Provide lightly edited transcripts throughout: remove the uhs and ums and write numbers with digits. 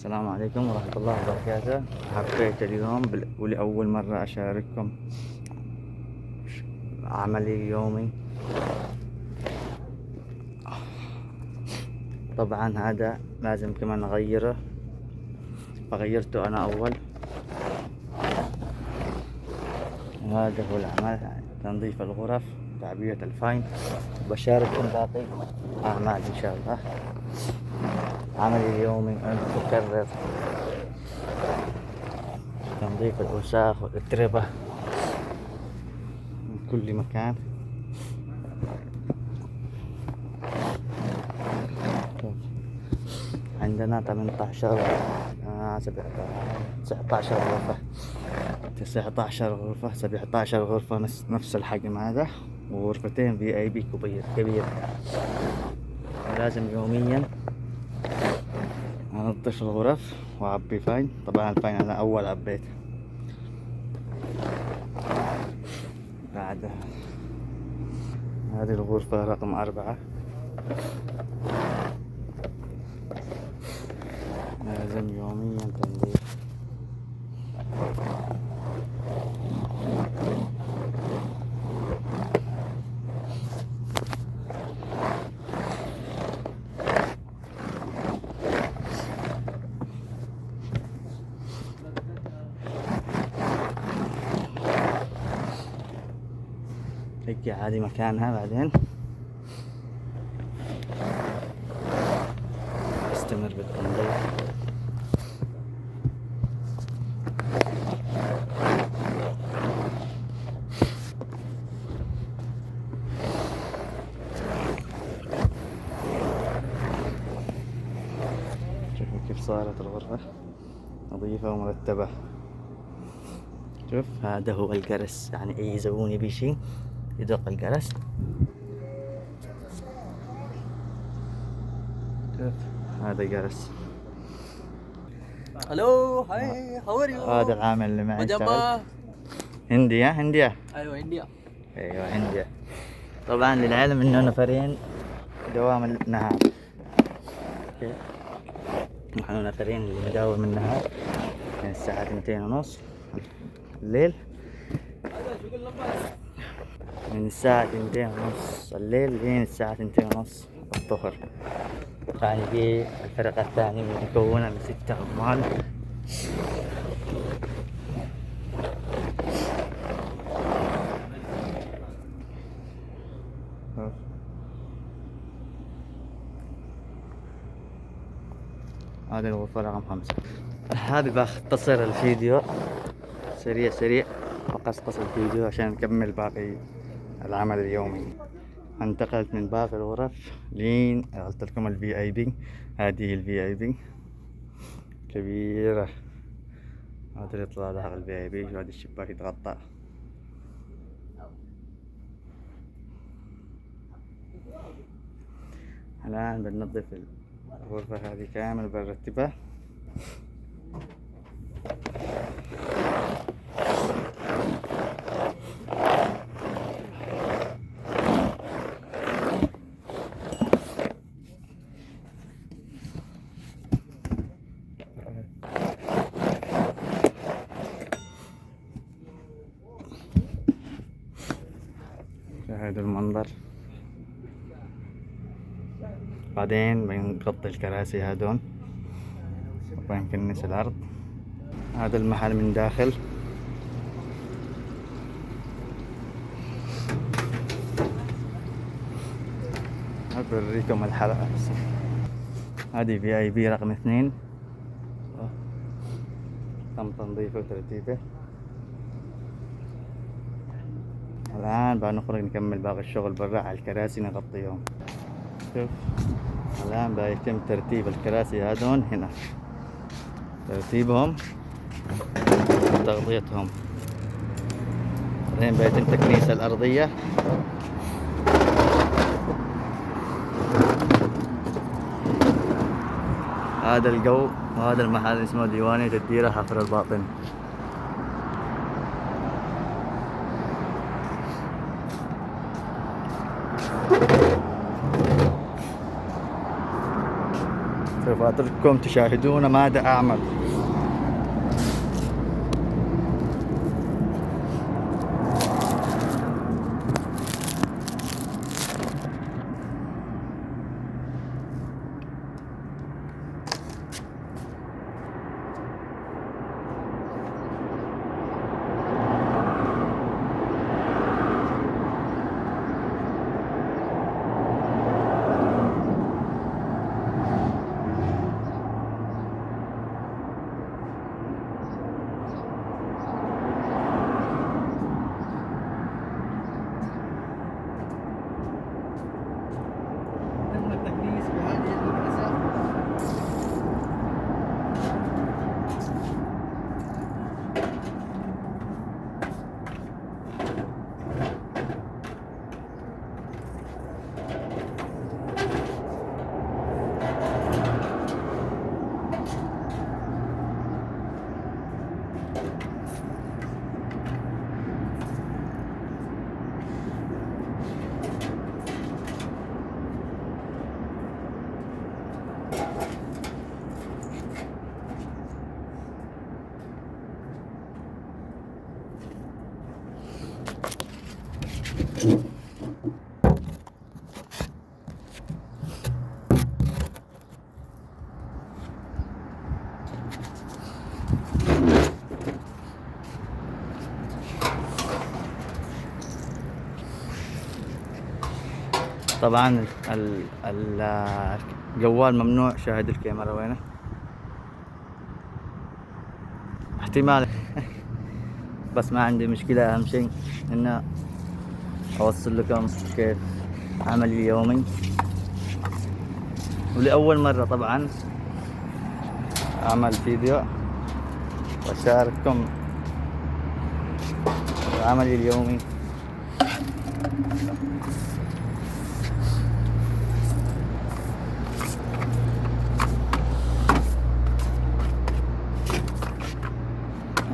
السلام عليكم ورحمة الله وبركاته. حبيت اليوم ولأول مرة أشارككم عملي اليومي. طبعا هذا لازم كمان أغيره، فغيرته أنا أول. وهذا هو العمل، تنظيف الغرف، تعبئة الفاين. وبشارككم باقي أعمال إن شاء الله. عملي اليومي المتكرر، تنظيف الأوساخ والأتربة من كل مكان. عندنا 18 19 غرفة، 19 غرفة، 17 غرفة نفس الحجم هذا، وغرفتين VIP كبير. ولازم يوميا انظف الغرف واعبي فاين. طبعا الفاين انا اول عبيت. بعد هذه الغرفة رقم 4، لازم يوميا تنظيف. هيك هذه مكانها. بعدين استمر بالتنظيف. شوفوا كيف صارت الغرفة نظيفة ومرتبة. شوف هذا هو الجرس، يعني اي زبون يبي شي يدق الجرس. شوف هذا جرس. هلو هاي هاو ار يو. هذا العامل اللي معي يشتغل. مجمع. هندية. ايوه هندية. ايوه هندية. طبعا للعلم انه نفرين دوام النهار. اوكي، نحن نفرين اللي نداوم النهار من الساعة 2:30 الليل، من الساعة 2:30 الليل لين الساعة 2:30 الظهر. يعني في الفرقة الثانية مكونة من 6 عمال. هذه الغرفة رقم 5. هذه بختصر الفيديو سريع وقصقص الفيديو عشان نكمل باقي العمل اليومي. انتقلت من باقي الغرف لين قلت لكم VIP. هذه VIP كبيرة، هذا يطلع داخل VIP، وهذا الشباك يتغطى. الآن بننظف الغرفة هذه كامل، بنرتبها. هذا المنظر. بعدين بنغطي الكراسي هذون وبنكنس الأرض. هذا المحل من داخل. بوريكم الحلقة. هذه VIP رقم 2، تم تنظيفه وترتيبه. الآن بنخرج نكمل باقي الشغل برا على الكراسي نغطيهم. شوف الآن بيتم ترتيب الكراسي هذون هنا، ترتيبهم وتغطيتهم. بعدين بيتم تكنيس الأرضية. هذا الجو، وهذا المحل اسمه ديوانية الديرة حفر الباطن. شوف وأترككم تشاهدون ماذا أعمل. طبعا الجوال ممنوع. شاهد الكاميرا وينه؟ احتمال بس ما عندي مشكلة. أهم شيء إنه أوصل لكم كيف عملي اليومي، ولأول مرة طبعا أعمل فيديو وأشارككم عملي اليومي.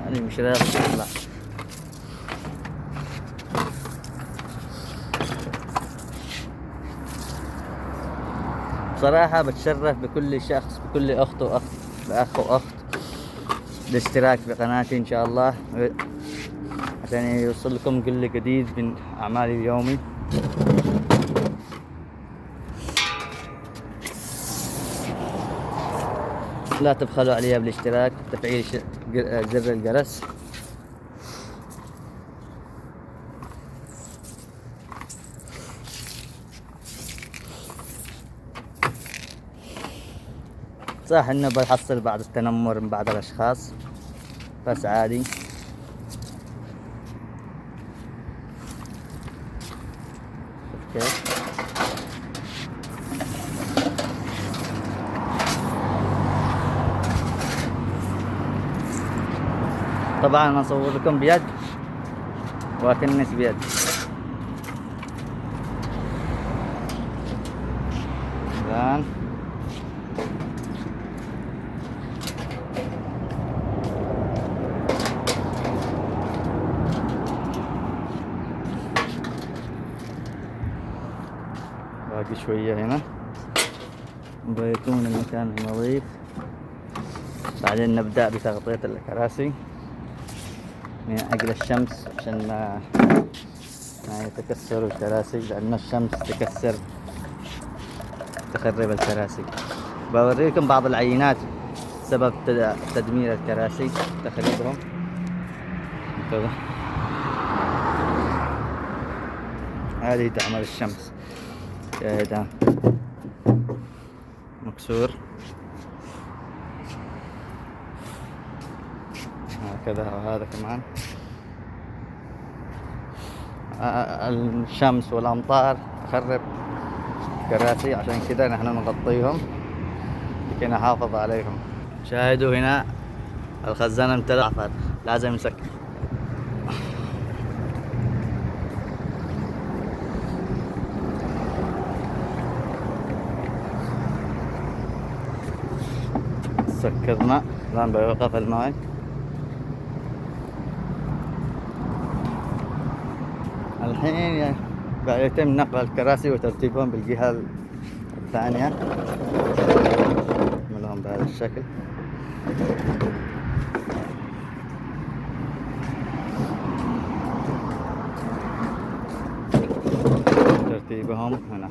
يعني مش راضي يطلع. بصراحة بتشرف بكل شخص، بكل أخت وأخت، بأخ وأخت الاشتراك في قناتي إن شاء الله، عشان يوصل لكم كل جديد من أعمالي اليومي. لا تبخلوا عليها بالاشتراك، تفعيل زر الجرس. صح انه بحصل بعض التنمر من بعض الاشخاص، بس عادي. اوكي. طبعا انا اصور لكم بيد واكنس بيد. الان باقي شوية هنا بيكون المكان نظيف. بعدين نبدأ بتغطية الكراسي من أجل الشمس، عشان ما يتكسر الكراسي، لأن الشمس تخرب الكراسي. بوريكم بعض العينات سبب تدمير الكراسي، تخريبهم. كذا هذه تعمل الشمس. هذا مكسور هكذا، وهذا كمان. الشمس والأمطار تخرب الكراسي، عشان كذا نحن نغطيهم لكي نحافظ عليهم. شاهدوا هنا الخزانة امتلأ، لازم نسكر. سكرنا، الآن بيوقف الماء. الحين يتم نقل الكراسي وترتيبهم بالجهة الثانية من تنظم بهذا الشكل. ترتيبهم هنا.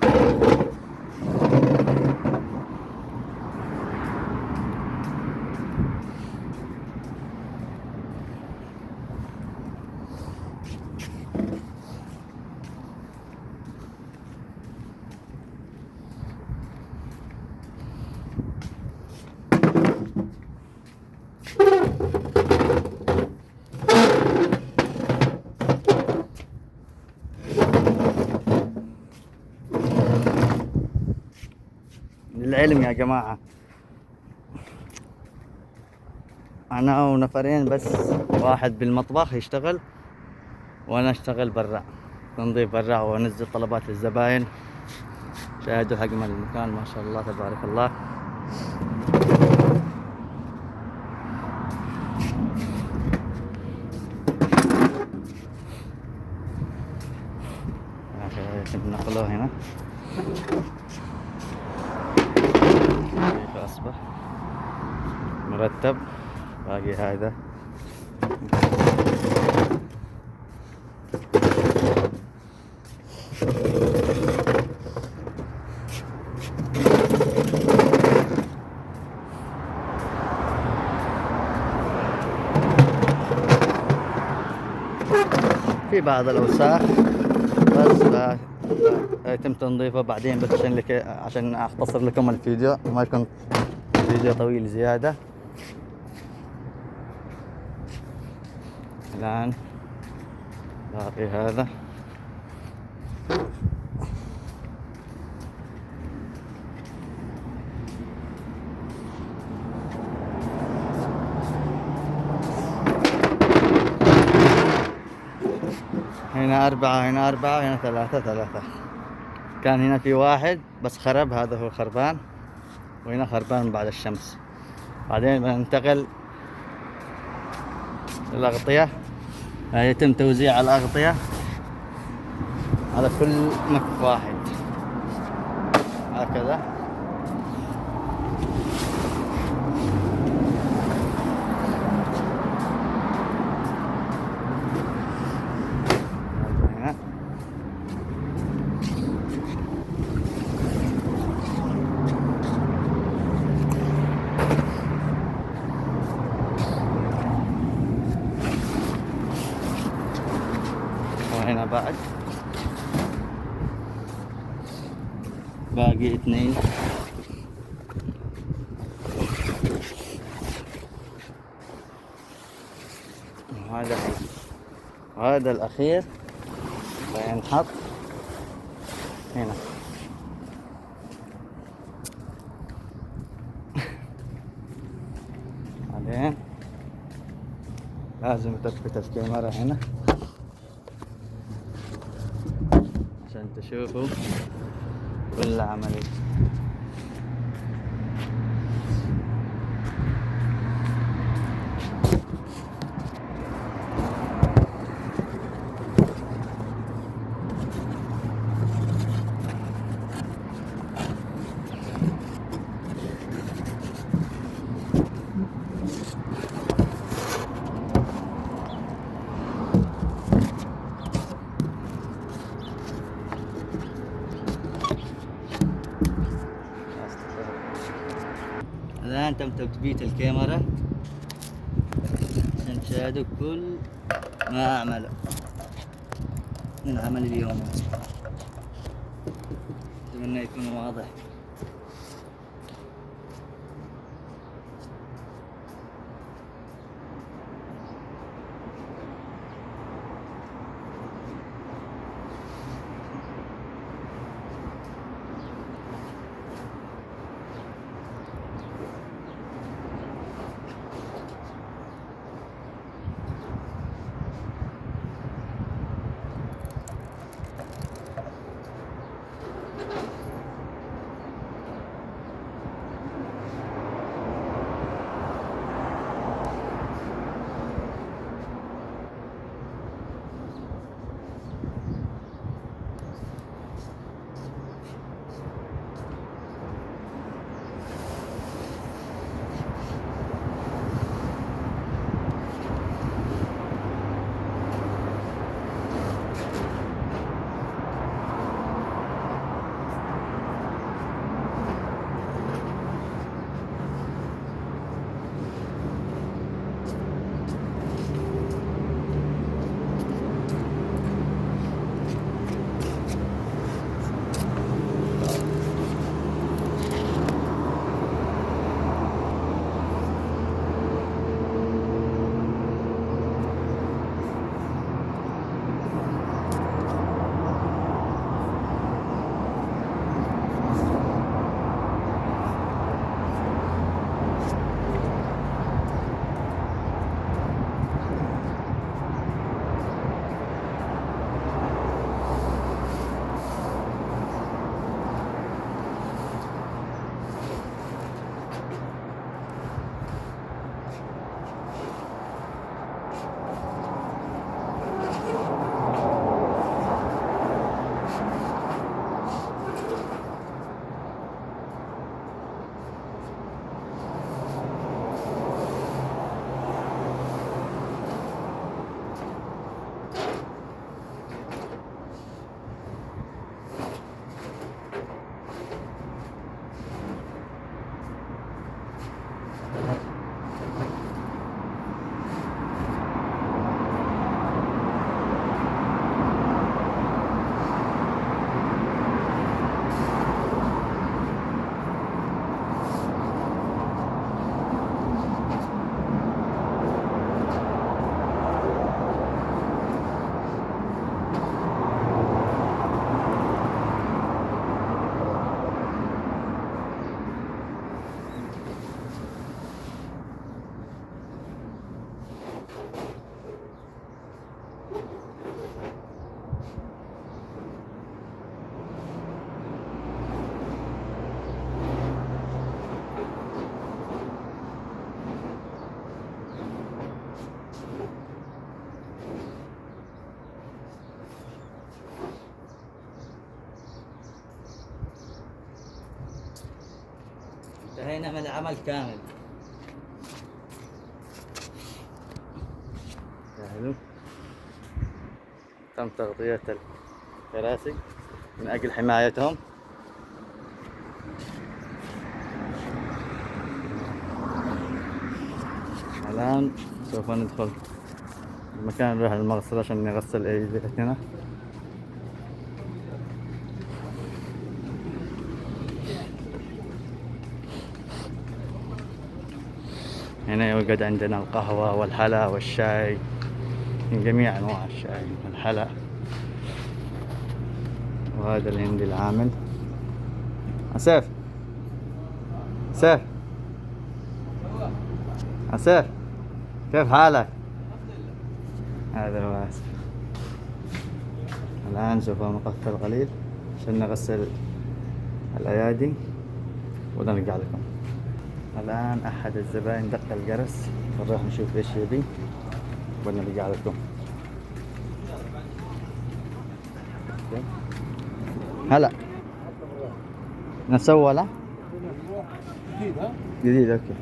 للعلم يا جماعة، أنا ونفرين بس، واحد بالمطبخ يشتغل وأنا أشتغل برا، تنظيف برا وأنزل طلبات للزباين. شاهدوا حجم المكان ما شاء الله تبارك الله. يتم نقله هنا. كيف أصبح مرتب. باقي هذا في بعض الأوساخ بس يتم تنظيفه بعدين، بس عشان أختصر لكم الفيديو ما يكون فيديو طويل زيادة. الآن باقي هذا. هنا 4 هنا 4 هنا 3. كان هنا في واحد بس خرب، هذا هو خربان، وهنا خربان من بعد الشمس. بعدين بننتقل للأغطية. يتم توزيع الأغطية على كل مكب واحد هكذا. هنا وهنا بعد باقي 2. هذا الأخير سينحط هنا. بعدين لازم تثبت الكاميرا هنا عشان تشوفوا كل عملية. الآن تم تثبيت الكاميرا عشان تشاهدوا كل ما أعمله من عمل اليوم. أتمنى يكون واضح. انتهينا من العمل كامل. يا حلو. تم تغطية الكراسي من أجل حمايتهم. الآن سوف ندخل المكان، نروح المغسلة عشان نغسل أيدينا. هنا يوجد عندنا القهوة والحلا والشاي من جميع أنواع الشاي والحلا. وهذا اللي عندي العامل سيف. سيف سيف، كيف حالك؟ هذا هو آسف. الآن سوف نقفل قليل عشان نغسل الأيادي ونرجع لكم. الآن أحد الزبائن دق الجرس، نروح نشوف إيش يبي ونرجع لكم. هلا نسوى له جديد. اوكي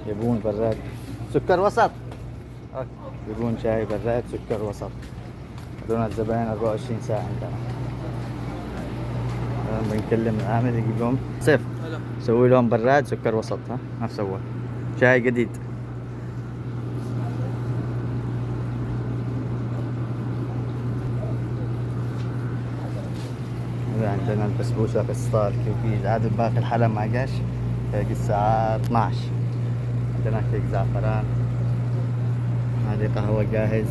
يبون براد سكر وسط. اوكي يبون شاي براد سكر وسط. هذول الزباين 24 ساعة عندنا. الآن بنكلم العامل يجيب لهم سيف سوي لهم براد سكر وسط. ها ما سوى شاي جديد. عندنا البسبوسة قسطال كيوكيز. عاد باقي الحلا ما جاش، باقي الساعة 12. عندنا كيك زعفران. هذه قهوة جاهز.